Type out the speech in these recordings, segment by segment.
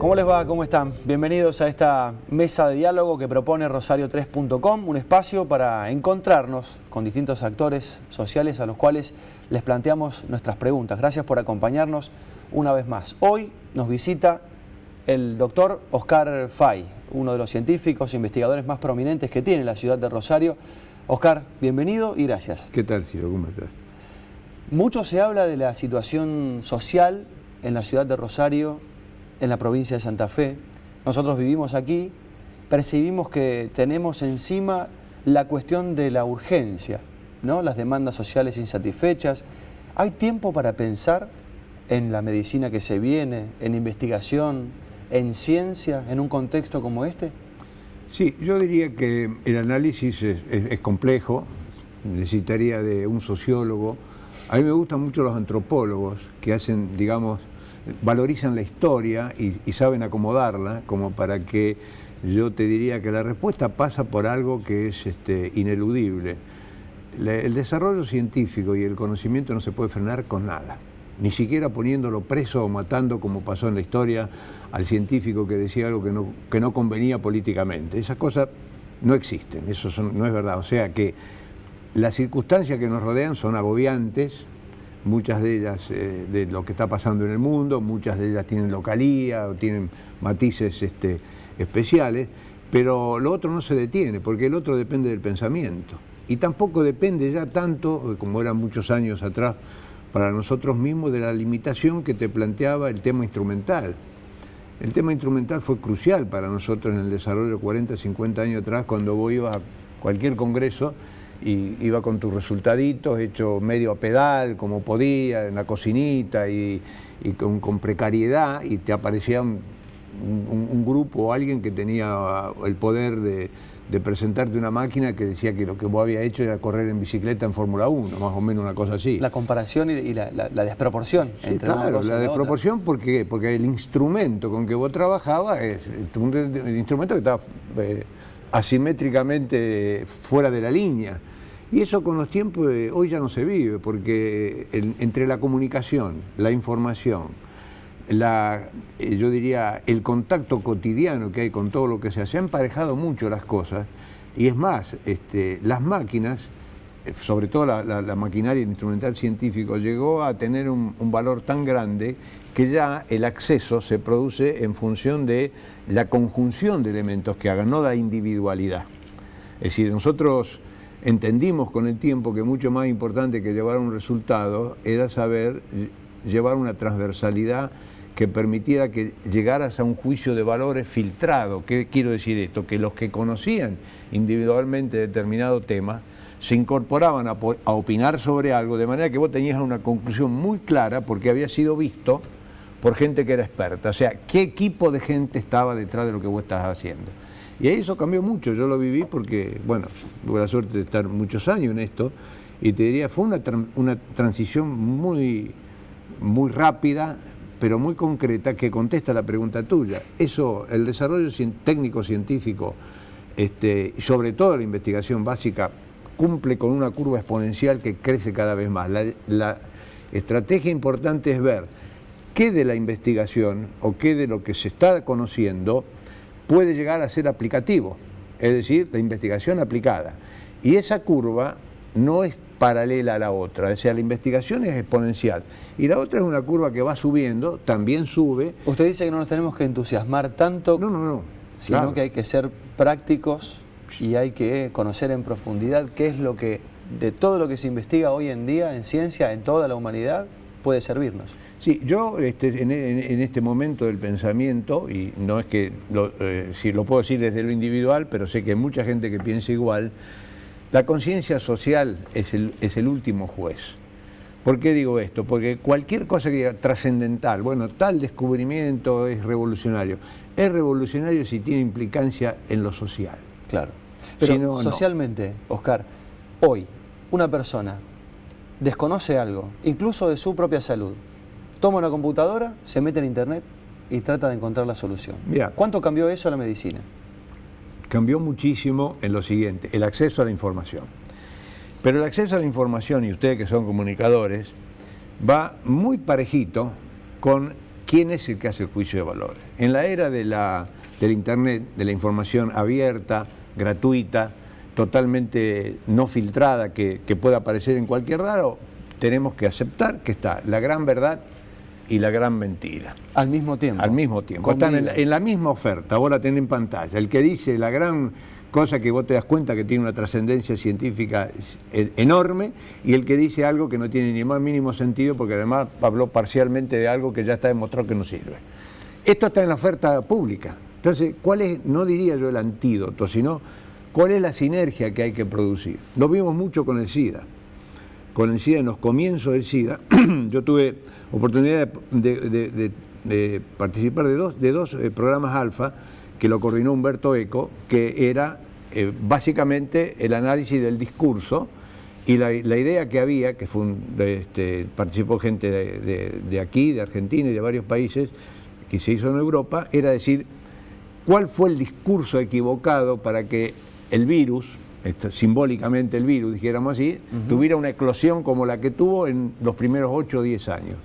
¿Cómo les va? ¿Cómo están? Bienvenidos a esta mesa de diálogo que propone Rosario3.com, un espacio para encontrarnos con distintos actores sociales a los cuales les planteamos nuestras preguntas. Gracias por acompañarnos una vez más. Hoy nos visita el doctor Oscar Fay, uno de los científicos e investigadores más prominentes que tiene la ciudad de Rosario. Oscar, bienvenido y gracias. ¿Qué tal, Ciro? ¿Cómo estás? Mucho se habla de la situación social en la ciudad de Rosario, en la provincia de Santa Fe. Nosotros vivimos aquí, percibimos que tenemos encima la cuestión de la urgencia, ¿no? Las demandas sociales insatisfechas. ¿Hay tiempo para pensar en la medicina que se viene, en investigación, en ciencia, en un contexto como este? Sí, yo diría que el análisis es complejo, necesitaría de un sociólogo. A mí me gustan mucho los antropólogos que hacen, digamos, valorizan la historia y saben acomodarla, como para que yo te diría que la respuesta pasa por algo que es ineludible. El desarrollo científico y el conocimiento no se puede frenar con nada, ni siquiera poniéndolo preso o matando, como pasó en la historia, al científico que decía algo que no convenía políticamente. Esas cosas no existen, no es verdad. O sea que las circunstancias que nos rodean son agobiantes, muchas de ellas de lo que está pasando en el mundo, muchas de ellas tienen localía o tienen matices especiales, pero lo otro no se detiene, porque el otro depende del pensamiento. Y tampoco depende ya tanto, como era muchos años atrás, para nosotros mismos, de la limitación que te planteaba el tema instrumental. El tema instrumental fue crucial para nosotros en el desarrollo 40, 50 años atrás, cuando vos ibas a cualquier congreso y iba con tus resultaditos, hecho medio a pedal, como podía, en la cocinita y con precariedad, y te aparecía un grupo o alguien que tenía el poder de presentarte una máquina que decía que lo que vos habías hecho era correr en bicicleta en Fórmula 1, más o menos una cosa así. La comparación y la desproporción entre una cosa y la otra. La desproporción, ¿por qué? Porque el instrumento con que vos trabajabas es el instrumento que estaba asimétricamente fuera de la línea. Y eso con los tiempos hoy ya no se vive, porque entre la comunicación, la información, yo diría el contacto cotidiano que hay con todo lo que se ha emparejado mucho las cosas. Y es más, las máquinas, sobre todo la maquinaria instrumental científico, llegó a tener un valor tan grande que ya el acceso se produce en función de la conjunción de elementos que hagan, no la individualidad. Es decir, nosotros entendimos con el tiempo que mucho más importante que llevar un resultado era saber llevar una transversalidad que permitiera que llegaras a un juicio de valores filtrado. ¿Qué quiero decir esto? Que los que conocían individualmente determinado tema se incorporaban a opinar sobre algo, de manera que vos tenías una conclusión muy clara porque había sido visto por gente que era experta. O sea, ¿qué equipo de gente estaba detrás de lo que vos estabas haciendo? Y ahí eso cambió mucho, yo lo viví porque, bueno, tuve la suerte de estar muchos años en esto, y te diría, fue una transición muy rápida, pero muy concreta, que contesta la pregunta tuya. Eso, el desarrollo técnico-científico, sobre todo la investigación básica, cumple con una curva exponencial que crece cada vez más. La estrategia importante es ver qué de la investigación o qué de lo que se está conociendo puede llegar a ser aplicativo, es decir, la investigación aplicada. Y esa curva no es paralela a la otra, o sea, la investigación es exponencial. Y la otra es una curva que va subiendo, también sube. Usted dice que no nos tenemos que entusiasmar tanto, no, sino claro, que hay que ser prácticos y hay que conocer en profundidad qué es lo que, de todo lo que se investiga hoy en día en ciencia, en toda la humanidad, puede servirnos. Sí, yo en este momento del pensamiento, y no es que si lo puedo decir desde lo individual, pero sé que hay mucha gente que piensa igual, la conciencia social es el último juez. ¿Por qué digo esto? Porque cualquier cosa que diga trascendental, bueno, tal descubrimiento es revolucionario. Es revolucionario si tiene implicancia en lo social. Claro. Pero si no, socialmente, no. Oscar, hoy una persona desconoce algo, incluso de su propia salud, toma una computadora, se mete en internet y trata de encontrar la solución. Mirá, ¿cuánto cambió eso a la medicina? Cambió muchísimo en lo siguiente, el acceso a la información. Pero el acceso a la información, y ustedes que son comunicadores, va muy parejito con ¿quién es el que hace el juicio de valores? En la era del Internet, de la información abierta, gratuita, totalmente no filtrada, que pueda aparecer en cualquier lado, tenemos que aceptar que está la gran verdad y la gran mentira. Al mismo tiempo. Al mismo tiempo. Están en la misma oferta, vos la tenés en pantalla. El que dice la gran cosa que vos te das cuenta que tiene una trascendencia científica enorme, y el que dice algo que no tiene ni más mínimo sentido, porque además habló parcialmente de algo que ya está demostrado que no sirve. Esto está en la oferta pública. Entonces, ¿cuál es, no diría yo el antídoto, sino cuál es la sinergia que hay que producir? Lo vimos mucho con el SIDA. Con el SIDA, en los comienzos del SIDA, yo tuve oportunidad de participar de dos programas alfa que lo coordinó Humberto Eco, que era básicamente el análisis del discurso, y la idea que había, que fue participó gente de aquí, de Argentina y de varios países, que se hizo en Europa, era decir, ¿cuál fue el discurso equivocado para que el virus, simbólicamente el virus, dijéramos así, tuviera una eclosión como la que tuvo en los primeros 8 o 10 años?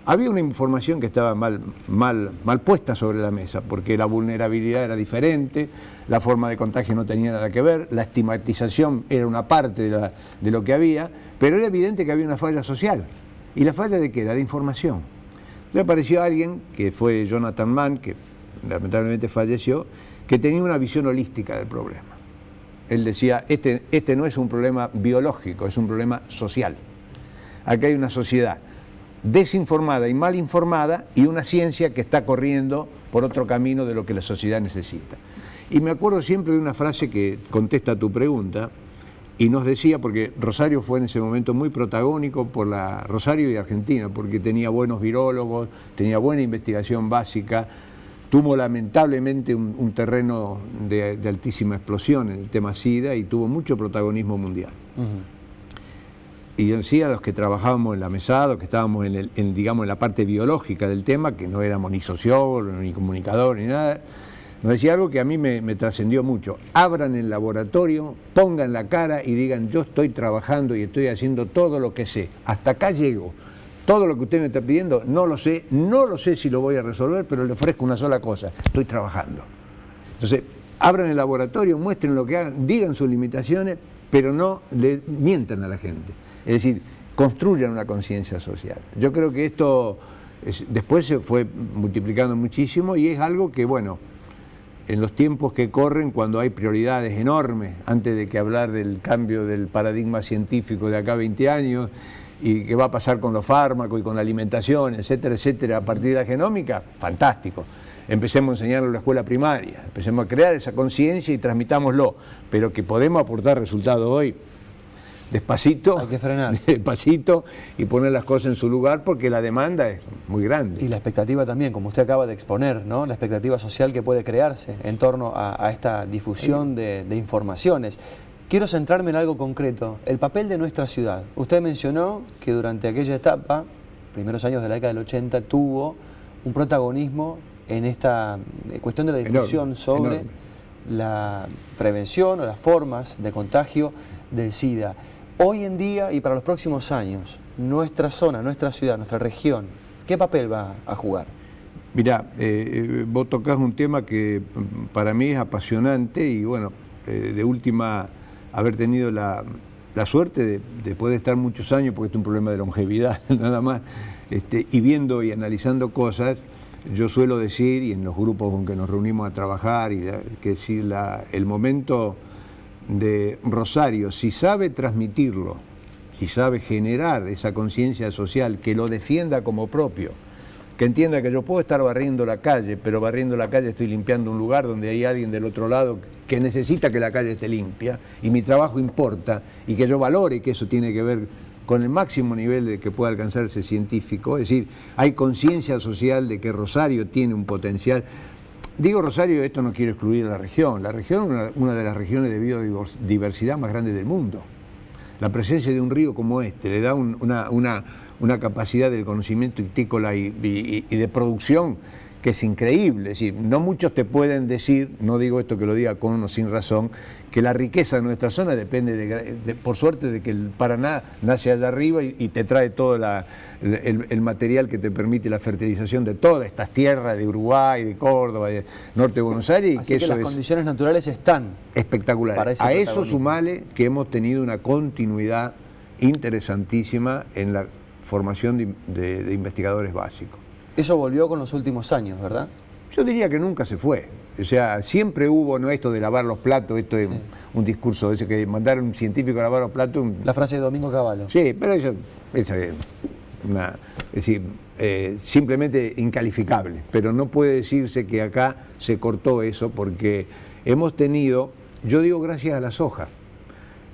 Había una información que estaba mal puesta sobre la mesa, porque la vulnerabilidad era diferente, la forma de contagio no tenía nada que ver, la estigmatización era una parte de lo que había, pero era evidente que había una falla social. ¿Y la falla de qué era? De información. Entonces apareció alguien, que fue Jonathan Mann, que lamentablemente falleció, que tenía una visión holística del problema. Él decía, este no es un problema biológico, es un problema social. Acá hay una sociedad desinformada y mal informada, y una ciencia que está corriendo por otro camino de lo que la sociedad necesita. Y me acuerdo siempre de una frase que contesta a tu pregunta, y nos decía, porque Rosario fue en ese momento muy protagónico por Rosario y Argentina, porque tenía buenos virólogos, tenía buena investigación básica, tuvo lamentablemente un terreno de altísima explosión en el tema SIDA y tuvo mucho protagonismo mundial. Y yo decía a los que trabajábamos en la mesada, que estábamos digamos, en la parte biológica del tema, que no éramos ni sociólogos, ni comunicadores, ni nada, nos decía algo que a mí me trascendió mucho. Abran el laboratorio, pongan la cara y digan, yo estoy trabajando y estoy haciendo todo lo que sé. Hasta acá llego. Todo lo que usted me está pidiendo, no lo sé si lo voy a resolver, pero le ofrezco una sola cosa, estoy trabajando. Entonces, abran el laboratorio, muestren lo que hagan, digan sus limitaciones, pero no le mientan a la gente. Es decir, construyan una conciencia social. Yo creo que esto después se fue multiplicando muchísimo, y es algo que, bueno, en los tiempos que corren, cuando hay prioridades enormes, antes de que hablar del cambio del paradigma científico de acá a 20 años, y qué va a pasar con los fármacos y con la alimentación, etcétera, etcétera, a partir de la genómica, fantástico. Empecemos a enseñarlo en la escuela primaria, empecemos a crear esa conciencia y transmitámoslo, pero que podemos aportar resultados hoy, despacito, hay que frenar. Despacito, y poner las cosas en su lugar, porque la demanda es muy grande. Y la expectativa también, como usted acaba de exponer, ¿no? La expectativa social que puede crearse en torno a esta difusión de informaciones. Quiero centrarme en algo concreto, el papel de nuestra ciudad. Usted mencionó que durante aquella etapa, primeros años de la década del 80, tuvo un protagonismo en esta cuestión de la difusión sobre la prevención o las formas de contagio del SIDA. Hoy en día y para los próximos años, nuestra zona, nuestra ciudad, nuestra región, ¿qué papel va a jugar? Mirá, vos tocás un tema que para mí es apasionante, y bueno, de última, haber tenido la suerte de poder estar muchos años, porque este es un problema de longevidad nada más, y viendo y analizando cosas. Yo suelo decir, y en los grupos con que nos reunimos a trabajar, que si el momento de Rosario, si sabe transmitirlo, si sabe generar esa conciencia social que lo defienda como propio, que entienda que yo puedo estar barriendo la calle, pero barriendo la calle estoy limpiando un lugar donde hay alguien del otro lado que necesita que la calle esté limpia, y mi trabajo importa, y que yo valore que eso tiene que ver con el máximo nivel de que pueda alcanzarse científico. Es decir, hay conciencia social de que Rosario tiene un potencial. Digo Rosario, esto no quiero excluir a la región. La región es una de las regiones de biodiversidad más grandes del mundo. La presencia de un río como este le da una capacidad del conocimiento hortícola y de producción que es increíble. Es decir, no muchos te pueden decir, no digo esto que lo diga con o sin razón, que la riqueza de nuestra zona depende, por suerte, de que el Paraná nace allá arriba y te trae todo el material que te permite la fertilización de todas estas tierras, de Uruguay, de Córdoba, de norte de Buenos Aires. Así que las condiciones naturales están espectaculares. A eso sumale que hemos tenido una continuidad interesantísima en la formación de investigadores básicos. Eso volvió con los últimos años, ¿verdad? Yo diría que nunca se fue. O sea, siempre hubo, no esto de lavar los platos, esto es un discurso ese que mandar a un científico a lavar los platos. La frase de Domingo Cavallo. Sí, pero eso es decir, simplemente incalificable. Pero no puede decirse que acá se cortó eso, porque hemos tenido, yo digo gracias a la soja.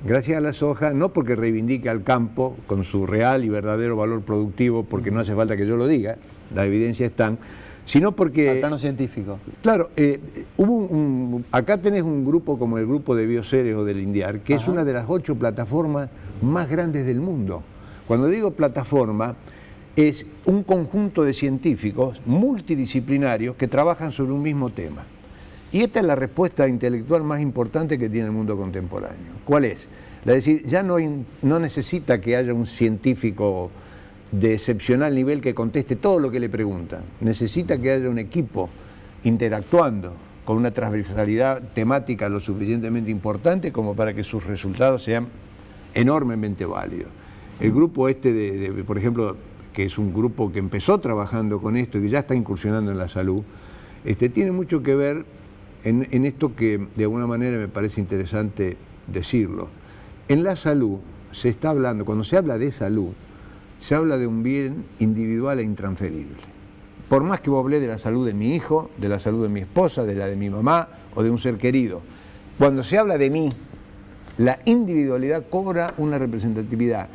Gracias a la soja, no porque reivindique al campo con su real y verdadero valor productivo, porque no hace falta que yo lo diga, las evidencias están, sino porque... Al plano científico. Claro, acá tenés un grupo como el grupo de Bioceres o del INDIAR, que es una de las 8 plataformas más grandes del mundo. Cuando digo plataforma, es un conjunto de científicos multidisciplinarios que trabajan sobre un mismo tema. Y esta es la respuesta intelectual más importante que tiene el mundo contemporáneo. ¿Cuál es? Es decir, ya no necesita que haya un científico de excepcional nivel que conteste todo lo que le preguntan. Necesita que haya un equipo interactuando con una transversalidad temática lo suficientemente importante como para que sus resultados sean enormemente válidos. El grupo por ejemplo, que es un grupo que empezó trabajando con esto y que ya está incursionando en la salud, tiene mucho que ver en esto que de alguna manera me parece interesante decirlo. En la salud se está hablando, cuando se habla de salud, se habla de un bien individual e intransferible. Por más que vos hablé de la salud de mi hijo, de la salud de mi esposa, de la de mi mamá o de un ser querido, cuando se habla de mí, la individualidad cobra una representatividad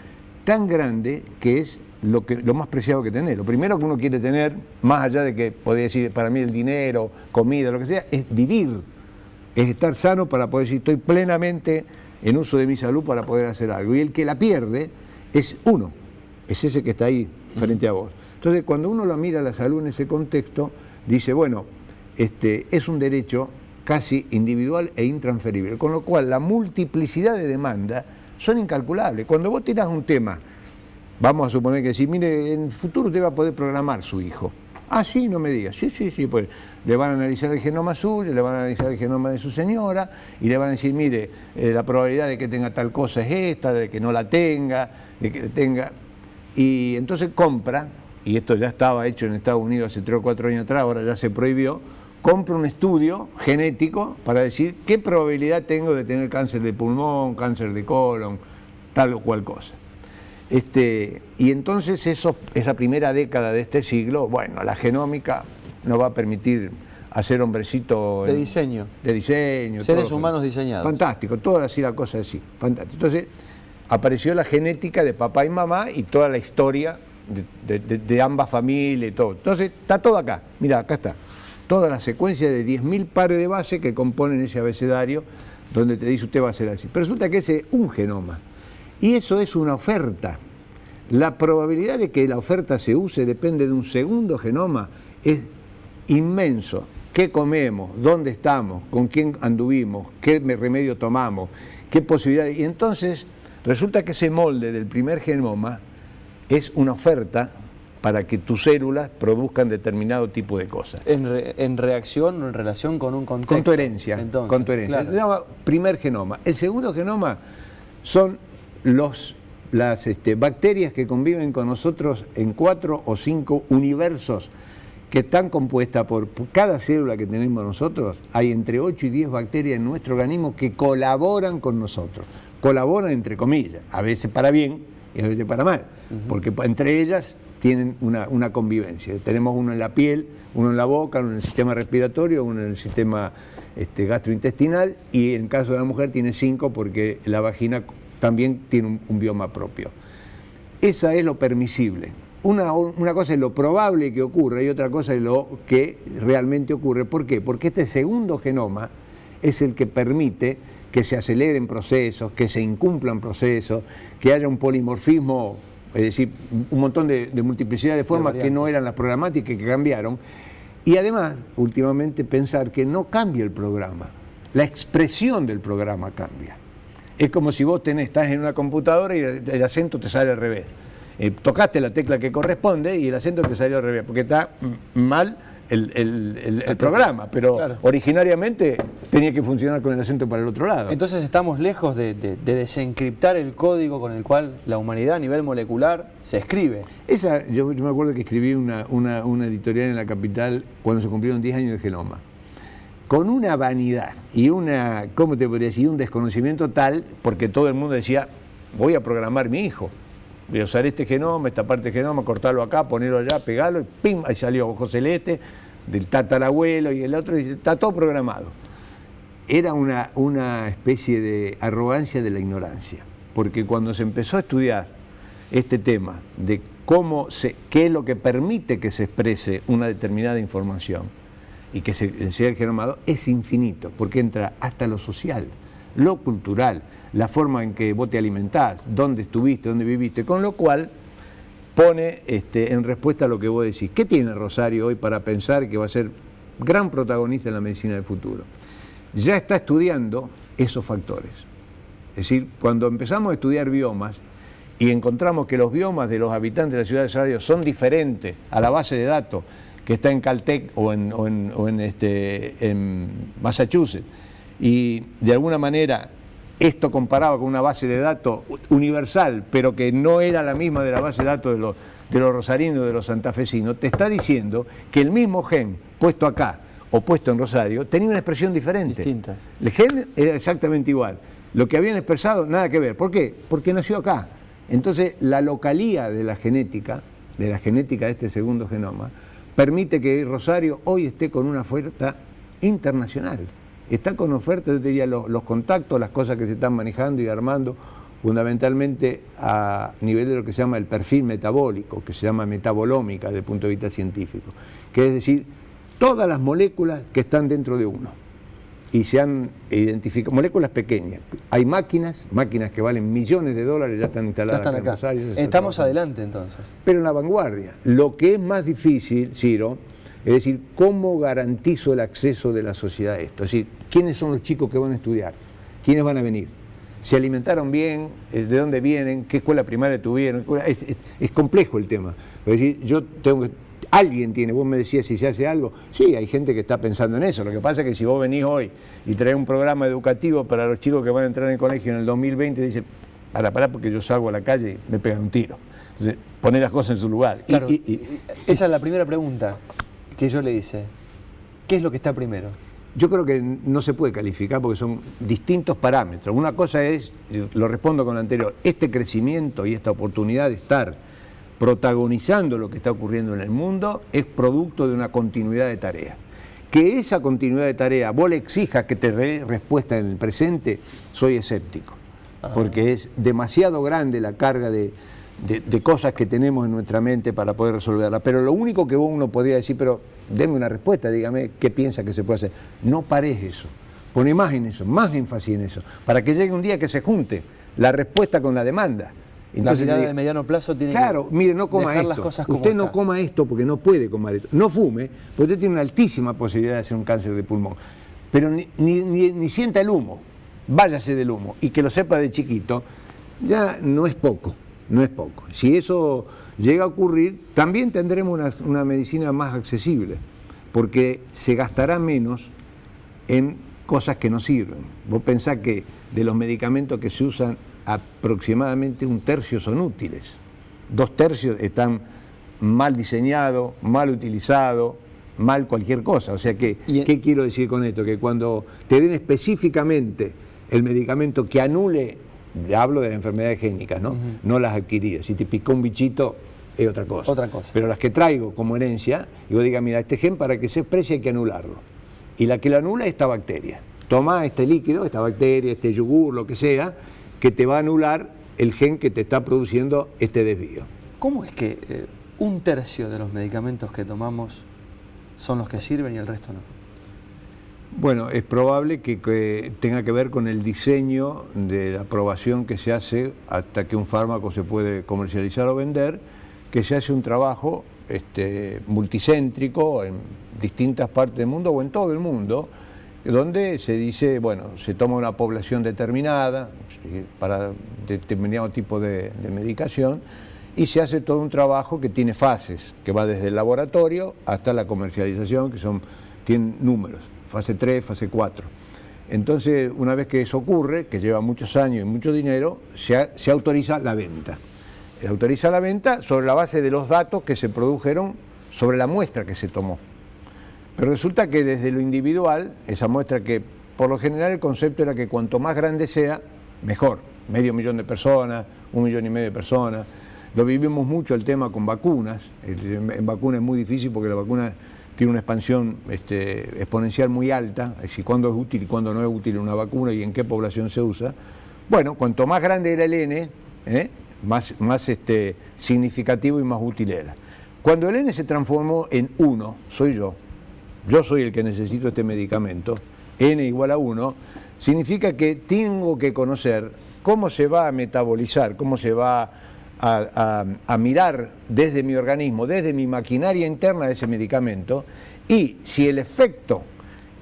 tan grande que es lo más preciado que tener. Lo primero que uno quiere tener, más allá de que podría decir para mí el dinero, comida, lo que sea, es vivir, es estar sano para poder decir estoy plenamente en uso de mi salud para poder hacer algo. Y el que la pierde es uno, es ese que está ahí frente a vos. Entonces, cuando uno lo mira a la salud en ese contexto, dice, bueno, es un derecho casi individual e intransferible, con lo cual la multiplicidad de demandas son incalculables. Cuando vos tirás un tema, vamos a suponer que sí, mire, en el futuro usted va a poder programar su hijo. Ah, sí, no me digas. Sí, pues le van a analizar el genoma suyo, le van a analizar el genoma de su señora y le van a decir, mire, la probabilidad de que tenga tal cosa es esta, de que no la tenga, de que tenga... Y entonces compra, y esto ya estaba hecho en Estados Unidos hace 3 o 4 años atrás, ahora ya se prohibió, compra un estudio genético para decir qué probabilidad tengo de tener cáncer de pulmón, cáncer de colon, tal o cual cosa. Y entonces esa primera década de este siglo, bueno, la genómica nos va a permitir hacer hombrecitos... De diseño. Seres humanos diseñados. Fantástico, toda así la cosa así, fantástico. Entonces apareció la genética de papá y mamá y toda la historia de ambas familias y todo. Entonces está todo acá, mira, acá está. Toda la secuencia de 10.000 pares de base que componen ese abecedario donde te dice usted va a ser así. Pero resulta que ese es un genoma. Y eso es una oferta. La probabilidad de que la oferta se use depende de un segundo genoma. Es inmenso. ¿Qué comemos? ¿Dónde estamos? ¿Con quién anduvimos? ¿Qué remedio tomamos? ¿Qué posibilidades? Y entonces resulta que ese molde del primer genoma es una oferta para que tus células produzcan determinado tipo de cosas. En reacción o en relación con un contexto. Con tu herencia. Entonces, con tu herencia. Claro. Se llama primer genoma. El segundo genoma son las bacterias que conviven con nosotros en 4 o 5 universos que están compuestas por cada célula que tenemos nosotros. Hay entre 8 y 10 bacterias en nuestro organismo que colaboran con nosotros. Colaboran entre comillas, a veces para bien y a veces para mal, porque entre ellas tienen una convivencia. Tenemos uno en la piel, uno en la boca, uno en el sistema respiratorio, uno en el sistema gastrointestinal, y en el caso de la mujer tiene 5 porque la vagina también tiene un bioma propio. Esa es lo permisible. Una cosa es lo probable que ocurra y otra cosa es lo que realmente ocurre. ¿Por qué? Porque este segundo genoma es el que permite que se aceleren procesos, que se incumplan procesos, que haya un polimorfismo, es decir, un montón de multiplicidad de formas que no eran las programáticas, que cambiaron. Y además, últimamente, pensar que no cambia el programa, la expresión del programa cambia. Es como si vos estás en una computadora y el acento te sale al revés. Tocaste la tecla que corresponde y el acento te salió al revés, porque está mal el programa, pero claro, originariamente tenía que funcionar con el acento para el otro lado. Entonces estamos lejos de desencriptar el código con el cual la humanidad a nivel molecular se escribe. Yo me acuerdo que escribí una editorial en La Capital cuando se cumplieron 10 años del genoma, con una vanidad y ¿cómo te podría decir? Un desconocimiento tal, porque todo el mundo decía, voy a programar mi hijo. Voy a usar este genoma, esta parte del genoma, cortarlo acá, ponerlo allá, pegarlo, y ¡pim! Ahí salió ojo celeste, del tatarabuelo y el otro, y está todo programado. Era una especie de arrogancia de la ignorancia, porque cuando se empezó a estudiar este tema de qué es lo que permite que se exprese una determinada información y que sea el genomado, es infinito, porque entra hasta lo social, lo cultural, la forma en que vos te alimentás, dónde estuviste, dónde viviste, con lo cual pone en respuesta a lo que vos decís. ¿Qué tiene Rosario hoy para pensar que va a ser gran protagonista en la medicina del futuro? Ya está estudiando esos factores. Es decir, cuando empezamos a estudiar biomas y encontramos que los biomas de los habitantes de la ciudad de Rosario son diferentes a la base de datos que está en Caltech o en Massachusetts, y de alguna manera esto comparaba con una base de datos universal, pero que no era la misma de la base de datos de los rosarinos, de los santafesinos, te está diciendo que el mismo gen puesto acá o puesto en Rosario tenía una expresión diferente. Distintas. El gen era exactamente igual. Lo que habían expresado, nada que ver. ¿Por qué? Porque nació acá. Entonces, la localía de la genética de este segundo genoma, permite que Rosario hoy esté con una oferta internacional. Está con ofertas, yo te diría, los contactos, las cosas que se están manejando y armando, fundamentalmente a nivel de lo que se llama el perfil metabólico, que se llama metabolómica desde el punto de vista científico, que es decir, todas las moléculas que están dentro de uno. Y se han identificado, moléculas pequeñas. Hay máquinas que valen millones de dólares, ya están instaladas acá en Rosario. Estamos adelante entonces. Pero en la vanguardia. Lo que es más difícil, Ciro, es decir, ¿cómo garantizo el acceso de la sociedad a esto? Es decir, ¿quiénes son los chicos que van a estudiar? ¿Quiénes van a venir? ¿Se alimentaron bien? ¿De dónde vienen? ¿Qué escuela primaria tuvieron? Es complejo el tema. Es decir, alguien tiene, vos me decías si se hace algo, sí, hay gente que está pensando en eso. Lo que pasa es que si vos venís hoy y traes un programa educativo para los chicos que van a entrar en el colegio en el 2020, dicen, pará, porque yo salgo a la calle y me pegan un tiro. Entonces, poner las cosas en su lugar. Claro, esa es la primera pregunta que yo le hice. ¿Qué es lo que está primero? Yo creo que no se puede calificar porque son distintos parámetros. Una cosa es, lo respondo con lo anterior, este crecimiento y esta oportunidad de estar protagonizando lo que está ocurriendo en el mundo es producto de una continuidad de tarea. Que esa continuidad de tarea vos le exijas que te dé respuesta en el presente, soy escéptico. Porque es demasiado grande la carga de cosas que tenemos en nuestra mente para poder resolverla. Pero lo único que uno podría decir, pero deme una respuesta, dígame qué piensa que se puede hacer. No pares eso, pone más en eso, más énfasis en eso, para que llegue un día que se junte la respuesta con la demanda. Entonces, la mirada de mediano plazo tiene claro, mire, no coma dejar esto. Las cosas como usted no está. coma esto porque no puede comer esto. No fume, porque usted tiene una altísima posibilidad de hacer un cáncer de pulmón. Pero ni sienta el humo, váyase del humo. Y que lo sepa de chiquito, ya no es poco. No es poco. Si eso llega a ocurrir, también tendremos una medicina más accesible, porque se gastará menos en cosas que no sirven. Vos pensás que de los medicamentos que se usan, aproximadamente 1/3 son útiles. 2/3 están mal diseñados, mal utilizados, mal cualquier cosa. O sea que, ¿qué quiero decir con esto? Que cuando te den específicamente el medicamento que anule, hablo de las enfermedades génicas, ¿no? No las adquiridas. Si te picó un bichito, es otra cosa. Pero las que traigo como herencia, yo diga, mira, este gen para que se exprese hay que anularlo. Y la que lo anula es esta bacteria. Toma este líquido, esta bacteria, este yogur, lo que sea, que te va a anular el gen que te está produciendo este desvío. ¿Cómo es que 1/3 de los medicamentos que tomamos son los que sirven y el resto no? Bueno, es probable que tenga que ver con el diseño de la aprobación que se hace hasta que un fármaco se puede comercializar o vender, que se hace un trabajo multicéntrico en distintas partes del mundo o en todo el mundo, donde se dice, bueno, se toma una población determinada para determinado tipo de medicación y se hace todo un trabajo que tiene fases, que va desde el laboratorio hasta la comercialización, que tienen números, fase 3, fase 4. Entonces, una vez que eso ocurre, que lleva muchos años y mucho dinero, se autoriza la venta. Se autoriza la venta sobre la base de los datos que se produjeron sobre la muestra que se tomó. Pero resulta que desde lo individual, esa muestra que por lo general el concepto era que cuanto más grande sea, mejor. 500.000 de personas, 1,5 millones de personas. Lo vivimos mucho el tema con vacunas. En vacunas es muy difícil porque la vacuna tiene una expansión exponencial muy alta, es decir, cuándo es útil y cuándo no es útil una vacuna y en qué población se usa. Bueno, cuanto más grande era el N, más significativo y más útil era. Cuando el N se transformó en 1, soy yo soy el que necesito este medicamento, N igual a 1, significa que tengo que conocer cómo se va a metabolizar, cómo se va a mirar desde mi organismo, desde mi maquinaria interna de ese medicamento, y si el efecto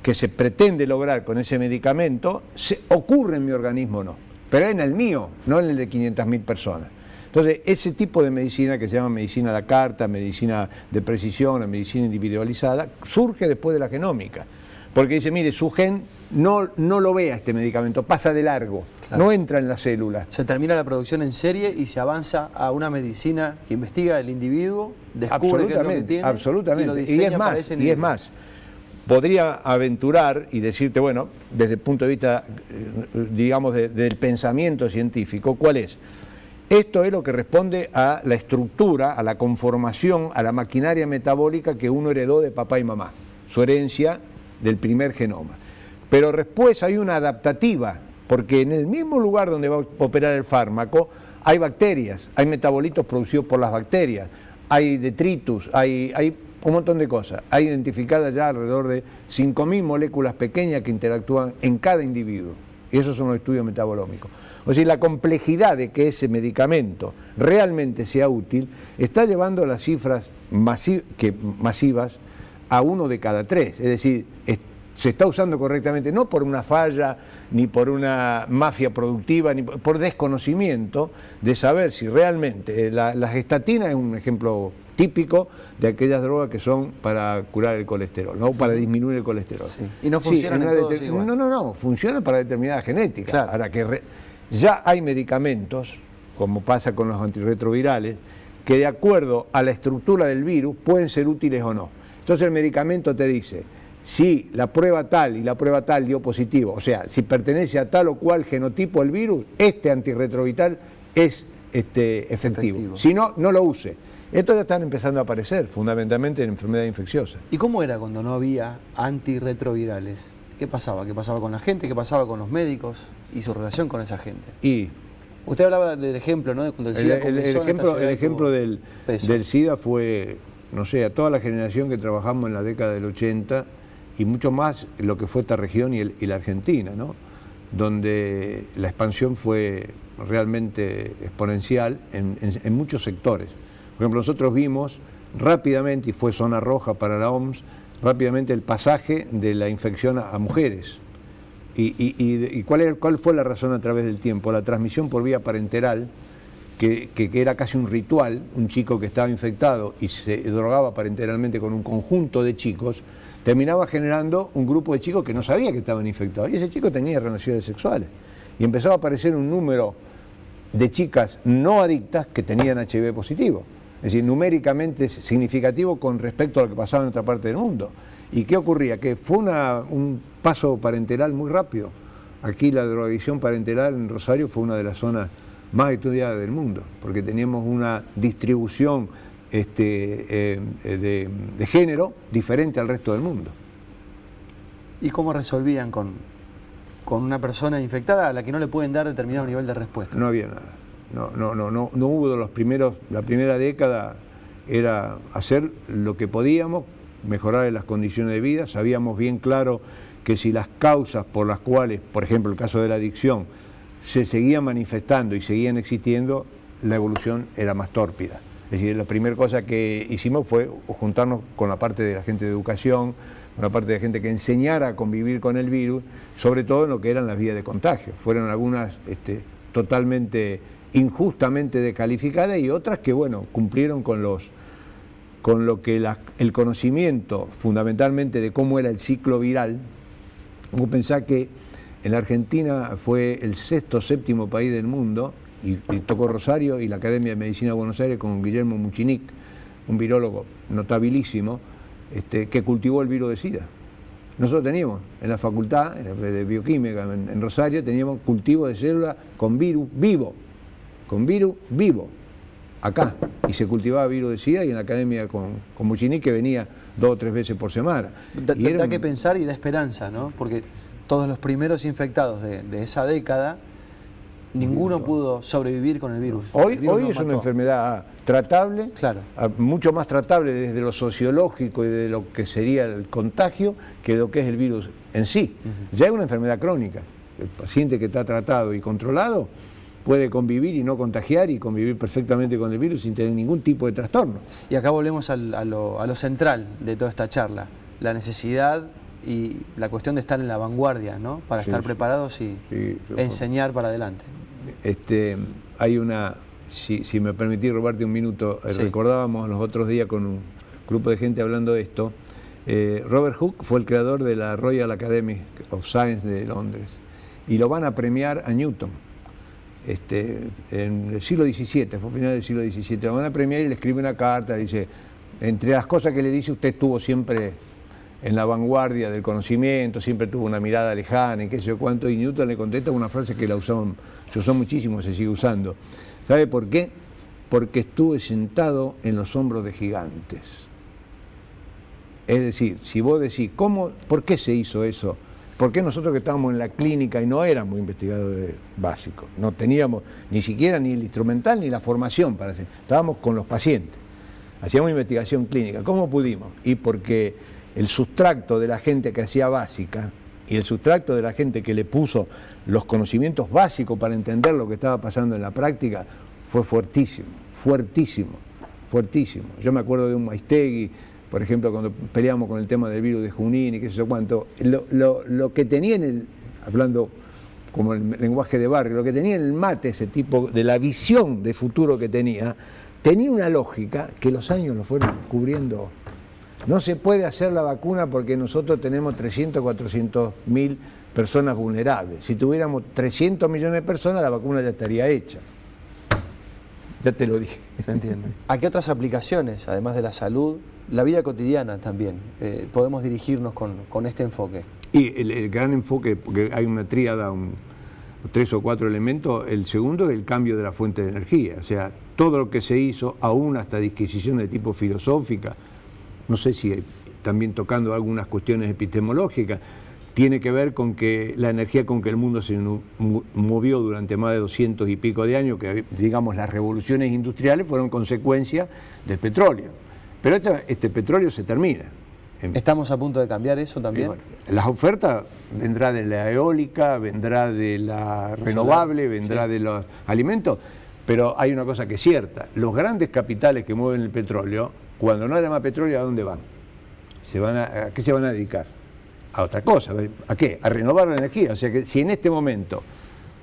que se pretende lograr con ese medicamento ocurre en mi organismo o no, pero en el mío, no en el de 500.000 personas. Entonces, ese tipo de medicina que se llama medicina a la carta, medicina de precisión, medicina individualizada, surge después de la genómica. Porque dice, mire, su gen no lo vea este medicamento, pasa de largo, claro, no entra en la célula. Se termina la producción en serie y se avanza a una medicina que investiga el individuo, descubre qué es lo que tiene, absolutamente. Y lo diseña para ese individuo. Y es más, podría aventurar y decirte, bueno, desde el punto de vista, digamos, del pensamiento científico, ¿cuál es? Esto es lo que responde a la estructura, a la conformación, a la maquinaria metabólica que uno heredó de papá y mamá, su herencia del primer genoma. Pero después hay una adaptativa, porque en el mismo lugar donde va a operar el fármaco hay bacterias, hay metabolitos producidos por las bacterias, hay detritus, hay un montón de cosas. Hay identificadas ya alrededor de 5.000 moléculas pequeñas que interactúan en cada individuo. Y esos son los estudios metabolómicos. O sea, la complejidad de que ese medicamento realmente sea útil está llevando las cifras masivas a 1 de cada 3. Es decir, se está usando correctamente, no por una falla, ni por una mafia productiva, ni por desconocimiento de saber si realmente la gestatina es un ejemplo típico de aquellas drogas que son para curar el colesterol, ¿no? Para disminuir el colesterol. Sí. Y no funcionan en todos igual. No, funcionan para determinada genética. Claro. Ahora que ya hay medicamentos, como pasa con los antirretrovirales, que de acuerdo a la estructura del virus pueden ser útiles o no. Entonces el medicamento te dice, si la prueba tal y la prueba tal dio positivo, o sea, si pertenece a tal o cual genotipo el virus, este antirretroviral es efectivo. Si no, no lo use. Estos ya están empezando a aparecer, fundamentalmente en enfermedades infecciosas. ¿Y cómo era cuando no había antirretrovirales? ¿Qué pasaba? ¿Qué pasaba con la gente? ¿Qué pasaba con los médicos? ¿Y su relación con esa gente? Y usted hablaba del ejemplo, ¿no? Cuando el SIDA el ejemplo del SIDA fue, no sé, a toda la generación que trabajamos en la década del 80 y mucho más lo que fue esta región y la Argentina, ¿no? Donde la expansión fue realmente exponencial en muchos sectores. Por ejemplo, nosotros vimos rápidamente, y fue zona roja para la OMS, rápidamente el pasaje de la infección a mujeres. ¿Y cuál fue la razón a través del tiempo? La transmisión por vía parenteral, que era casi un ritual. Un chico que estaba infectado y se drogaba parenteralmente con un conjunto de chicos, terminaba generando un grupo de chicos que no sabía que estaban infectados. Y ese chico tenía relaciones sexuales. Y empezó a aparecer un número de chicas no adictas que tenían HIV positivo. Es decir, numéricamente significativo con respecto a lo que pasaba en otra parte del mundo. ¿Y qué ocurría? Que fue un paso parenteral muy rápido. Aquí la drogadicción parenteral en Rosario fue una de las zonas más estudiadas del mundo, porque teníamos una distribución de género diferente al resto del mundo. ¿Y cómo resolvían con una persona infectada a la que no le pueden dar determinado nivel de respuesta? No había nada. No hubo la primera década era hacer lo que podíamos, mejorar las condiciones de vida. Sabíamos bien claro que si las causas por las cuales, por ejemplo el caso de la adicción, se seguían manifestando y seguían existiendo, la evolución era más tórpida. Es decir, la primera cosa que hicimos fue juntarnos con la parte de la gente de educación, con la parte de la gente que enseñara a convivir con el virus, sobre todo en lo que eran las vías de contagio. Fueron algunas totalmente injustamente descalificadas y otras que, bueno, cumplieron con lo que el conocimiento fundamentalmente de cómo era el ciclo viral. Vos pensás que en la Argentina fue el sexto o séptimo país del mundo, y tocó Rosario y la Academia de Medicina de Buenos Aires con Guillermo Muchinic, un virólogo notabilísimo, que cultivó el virus de SIDA. Nosotros teníamos en la facultad de bioquímica en Rosario, teníamos cultivo de células con virus vivo, acá, y se cultivaba virus de SIDA y en la academia con Muchinic, que venía 2 o 3 veces por semana. Da que pensar y da esperanza, ¿no? Porque todos los primeros infectados de esa década, ninguno pudo sobrevivir con el virus. Hoy es una enfermedad tratable, claro, mucho más tratable desde lo sociológico y de lo que sería el contagio que lo que es el virus en sí. Ya es una enfermedad crónica. El paciente que está tratado y controlado puede convivir y no contagiar y convivir perfectamente con el virus sin tener ningún tipo de trastorno. Y acá volvemos a lo central de toda esta charla, la necesidad y la cuestión de estar en la vanguardia, ¿no? Para estar preparados y enseñar para adelante. Hay una, si me permitís robarte un minuto, recordábamos los otros días con un grupo de gente hablando de esto. Robert Hooke fue el creador de la Royal Academy of Science de Londres y lo van a premiar a Newton en el siglo XVII, fue a final del siglo XVII. Lo van a premiar y le escribe una carta, dice, entre las cosas que le dice, usted estuvo siempre en la vanguardia del conocimiento, siempre tuvo una mirada lejana y qué sé yo cuánto, y Newton le contesta una frase que se usó muchísimo, se sigue usando. ¿Sabe por qué? Porque estuve sentado en los hombros de gigantes. Es decir, si vos decís, ¿por qué se hizo eso? ¿Por qué nosotros que estábamos en la clínica y no éramos investigadores básicos? No teníamos ni siquiera ni el instrumental ni la formación para hacer. Estábamos con los pacientes, hacíamos investigación clínica. ¿Cómo pudimos? Y porque el sustracto de la gente que hacía básica y el sustracto de la gente que le puso los conocimientos básicos para entender lo que estaba pasando en la práctica fue fuertísimo, fuertísimo, fuertísimo. Yo me acuerdo de un Maistegui, por ejemplo, cuando peleamos con el tema del virus de Junín y qué sé yo cuánto, lo que tenía hablando como el lenguaje de barrio, lo que tenía en el mate, ese tipo de la visión de futuro que tenía una lógica que los años lo fueron cubriendo. No se puede hacer la vacuna porque nosotros tenemos 300, 400 mil personas vulnerables. Si tuviéramos 300 millones de personas, la vacuna ya estaría hecha. Ya te lo dije. Se entiende. ¿A qué otras aplicaciones, además de la salud, la vida cotidiana también, podemos dirigirnos con este enfoque? Y el gran enfoque, porque hay una tríada, 3 o 4 elementos. El segundo es el cambio de la fuente de energía. O sea, todo lo que se hizo, aún hasta disquisiciones de tipo filosófica, no sé si también tocando algunas cuestiones epistemológicas, tiene que ver con que la energía con que el mundo se movió durante más de 200 y pico de años, que digamos las revoluciones industriales fueron consecuencia del petróleo. Pero este petróleo se termina. ¿Estamos a punto de cambiar eso también? Bueno, las ofertas vendrá de la eólica, vendrá de la renovable, vendrá de los alimentos, pero hay una cosa que es cierta, los grandes capitales que mueven el petróleo, cuando no haya más petróleo, ¿a dónde van? ¿A qué se van a dedicar? A otra cosa. ¿A qué? A renovar la energía. O sea que si en este momento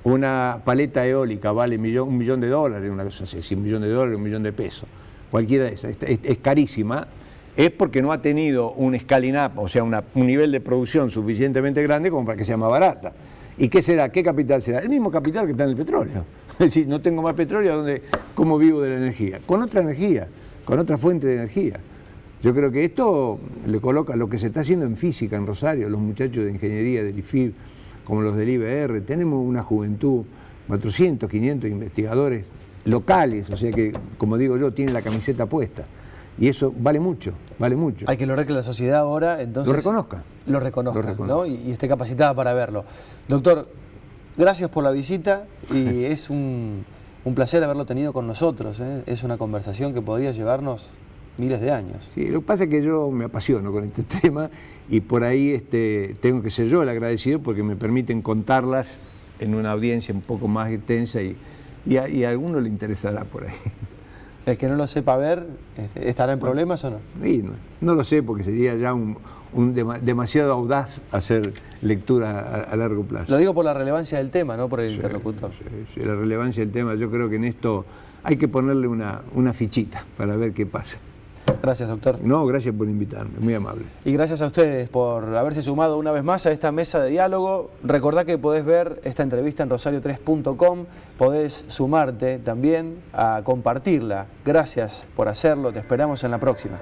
una paleta eólica vale $1 millón, una cosa así, $100 millones, $1 millón de pesos, cualquiera de esas, es carísima, es porque no ha tenido un scaling up, o sea, un nivel de producción suficientemente grande como para que sea más barata. ¿Y qué será? ¿Qué capital será? El mismo capital que está en el petróleo. Es decir, no tengo más petróleo, ¿cómo vivo de la energía? Con otra energía, con otra fuente de energía. Yo creo que esto le coloca lo que se está haciendo en física en Rosario, los muchachos de ingeniería del IFIR, como los del IBR, tenemos una juventud, 400, 500 investigadores locales, o sea que, como digo yo, tienen la camiseta puesta. Y eso vale mucho, vale mucho. Hay que lograr que la sociedad ahora entonces lo reconozca. Lo reconozca. ¿No? Y esté capacitada para verlo. Doctor, gracias por la visita y es un placer haberlo tenido con nosotros. Es una conversación que podría llevarnos miles de años. Sí, lo que pasa es que yo me apasiono con este tema y por ahí tengo que ser yo el agradecido porque me permiten contarlas en una audiencia un poco más extensa y a alguno le interesará por ahí. El que no lo sepa ver, ¿estará en problemas o no? Y no lo sé, porque sería ya demasiado audaz hacer lectura a largo plazo. Lo digo por la relevancia del tema, no por el interlocutor. Sí, la relevancia del tema. Yo creo que en esto hay que ponerle una fichita para ver qué pasa. Gracias, doctor. No, gracias por invitarme, muy amable. Y gracias a ustedes por haberse sumado una vez más a esta mesa de diálogo. Recordá que podés ver esta entrevista en rosario3.com, podés sumarte también a compartirla. Gracias por hacerlo, te esperamos en la próxima.